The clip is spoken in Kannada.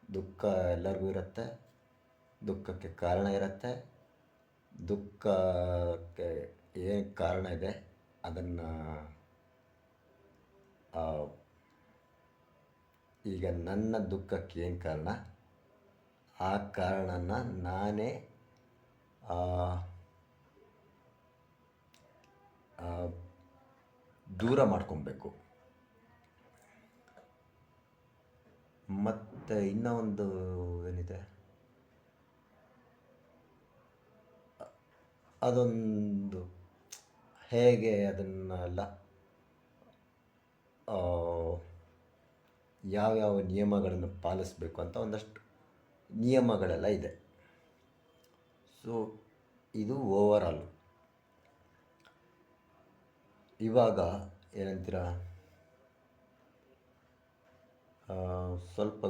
ದುಃಖ ಎಲ್ಲರಿಗೂ ಇರುತ್ತೆ, ದುಃಖಕ್ಕೆ ಕಾರಣ ಇರುತ್ತೆ. ದುಃಖಕ್ಕೆ ಏನು ಕಾರಣ ಇದೆ ಅದನ್ನು ಈಗ ನನ್ನ ದುಃಖಕ್ಕೆ ಏನು ಕಾರಣ, ಆ ಕಾರಣನ ನಾನೇ ದೂರ ಮಾಡ್ಕೊಬೇಕು. ಮತ್ತು ಇನ್ನೂ ಒಂದು ಏನಿದೆ, ಅದೊಂದು ಹೇಗೆ ಅದನ್ನೆಲ್ಲ ಯಾವ್ಯಾವ ನಿಯಮಗಳನ್ನು ಪಾಲಿಸಬೇಕು ಅಂತ ಒಂದಷ್ಟು ನಿಯಮಗಳೆಲ್ಲ ಇದೆ. ಸೊ ಇದು ಓವರಾಲ್. ಇವಾಗ ಏನಂತೀರ, ಸ್ವಲ್ಪ